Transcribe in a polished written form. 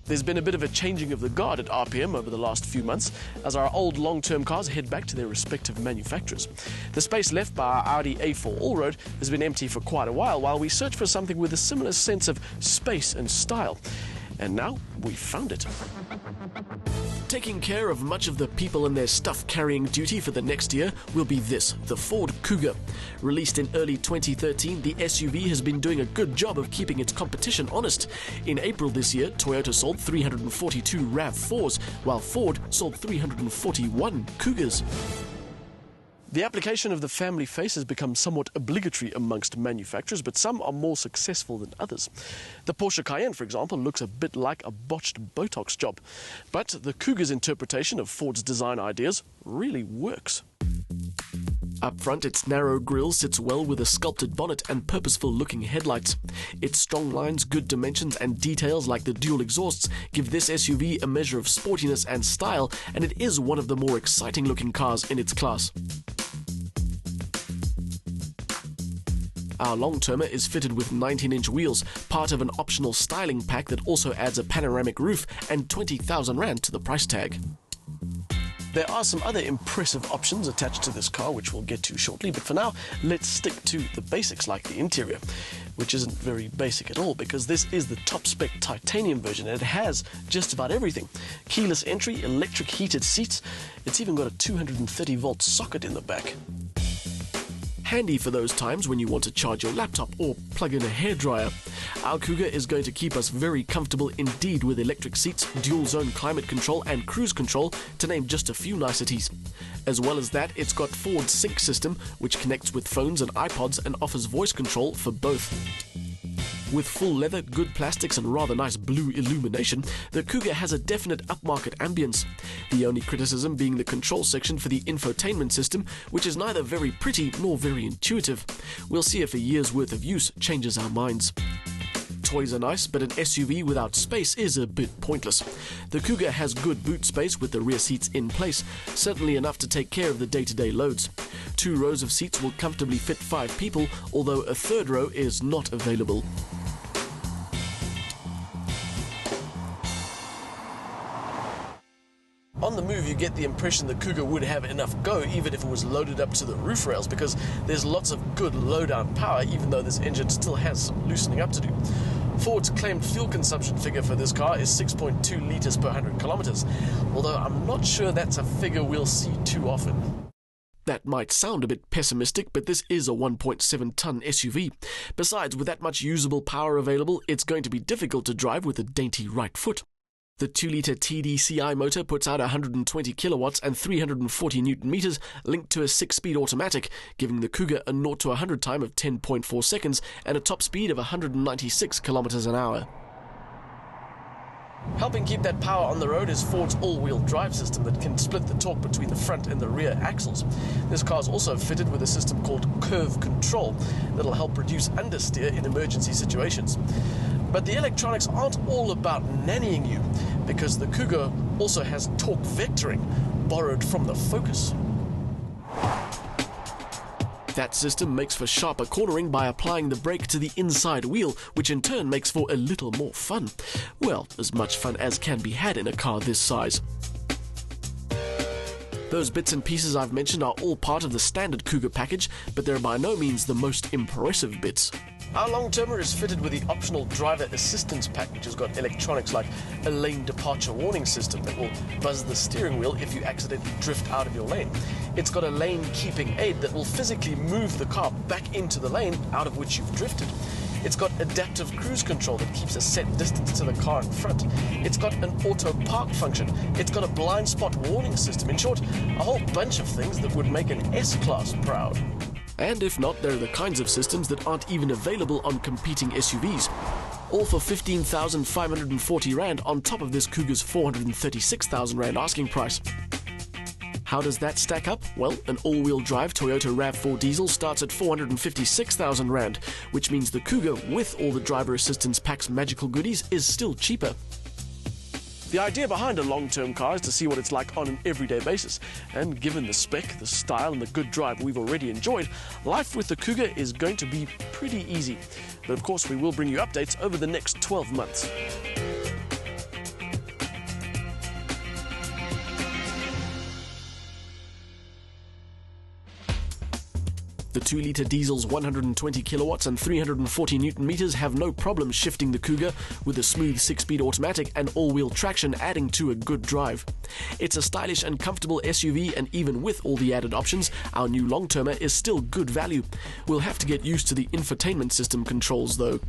There's been a bit of a changing of the guard at RPM over the last few months as our old long-term cars head back to their respective manufacturers. The space left by our Audi A4 Allroad has been empty for quite a while we search for something with a similar sense of space and style. And now we've found it. Taking care of much of the people and their stuff carrying duty for the next year will be this, the Ford Kuga. Released in early 2013, the SUV has been doing a good job of keeping its competition honest. In April this year, Toyota sold 342 RAV4s, while Ford sold 341 Kugas. The application of the family face has become somewhat obligatory amongst manufacturers, but some are more successful than others. The Porsche Cayenne, for example, looks a bit like a botched Botox job. But the Kuga's interpretation of Ford's design ideas really works. Up front, its narrow grille sits well with a sculpted bonnet and purposeful-looking headlights. Its strong lines, good dimensions and details like the dual exhausts give this SUV a measure of sportiness and style, and it is one of the more exciting-looking cars in its class. Our long-termer is fitted with 19-inch wheels, part of an optional styling pack that also adds a panoramic roof and 20,000 Rand to the price tag. There are some other impressive options attached to this car, which we'll get to shortly, but for now, let's stick to the basics like the interior, which isn't very basic at all because this is the top-spec titanium version and it has just about everything. Keyless entry, electric heated seats, it's even got a 230-volt socket in the back. Handy for those times when you want to charge your laptop or plug in a hairdryer. Our Kuga is going to keep us very comfortable indeed with electric seats, dual-zone climate control and cruise control, to name just a few niceties. As well as that, it's got Ford's sync system, which connects with phones and iPods and offers voice control for both. With full leather, good plastics and rather nice blue illumination, the Kuga has a definite upmarket ambience. The only criticism being the control section for the infotainment system, which is neither very pretty nor very intuitive. We'll see if a year's worth of use changes our minds. Toys are nice, but an SUV without space is a bit pointless. The Kuga has good boot space with the rear seats in place, certainly enough to take care of the day-to-day loads. 2 rows of seats will comfortably fit 5 people, although a 3rd row is not available. On the move, you get the impression the Kuga would have enough go even if it was loaded up to the roof rails, because there's lots of good low-down power even though this engine still has some loosening up to do. Ford's claimed fuel consumption figure for this car is 6.2 litres per 100 kilometres, although I'm not sure that's a figure we'll see too often. That might sound a bit pessimistic, but this is a 1.7-ton SUV. Besides, with that much usable power available, it's going to be difficult to drive with a dainty right foot. The 2-litre TDCi motor puts out 120 kilowatts and 340 newton meters, linked to a 6-speed automatic, giving the Kuga a 0 to 100 time of 10.4 seconds and a top speed of 196 kilometers an hour. Helping keep that power on the road is Ford's all-wheel drive system that can split the torque between the front and the rear axles. This car is also fitted with a system called curve control that'll help reduce understeer in emergency situations. But the electronics aren't all about nannying you, because the Kuga also has torque vectoring, borrowed from the Focus. That system makes for sharper cornering by applying the brake to the inside wheel, which in turn makes for a little more fun. Well, as much fun as can be had in a car this size. Those bits and pieces I've mentioned are all part of the standard Kuga package, but they're by no means the most impressive bits. Our long-termer is fitted with the optional driver assistance pack, which has got electronics like a lane departure warning system that will buzz the steering wheel if you accidentally drift out of your lane. It's got a lane keeping aid that will physically move the car back into the lane out of which you've drifted. It's got adaptive cruise control that keeps a set distance to the car in front. It's got an auto park function. It's got a blind spot warning system. In short, a whole bunch of things that would make an S-Class proud. And if not, there are the kinds of systems that aren't even available on competing SUVs. All for 15,540 Rand on top of this Kuga's 436,000 Rand asking price. How does that stack up? Well, an all-wheel drive Toyota RAV4 diesel starts at 456,000 Rand, which means the Kuga, with all the driver assistance pack's magical goodies, is still cheaper. The idea behind a long-term car is to see what it's like on an everyday basis, and given the spec, the style and the good drive we've already enjoyed, life with the Kuga is going to be pretty easy. But of course we will bring you updates over the next 12 months. The 2-litre diesel's 120 kilowatts and 340 newton meters have no problem shifting the Kuga, with a smooth 6-speed automatic and all-wheel traction adding to a good drive. It's a stylish and comfortable SUV, and even with all the added options, our new long-termer is still good value. We'll have to get used to the infotainment system controls though.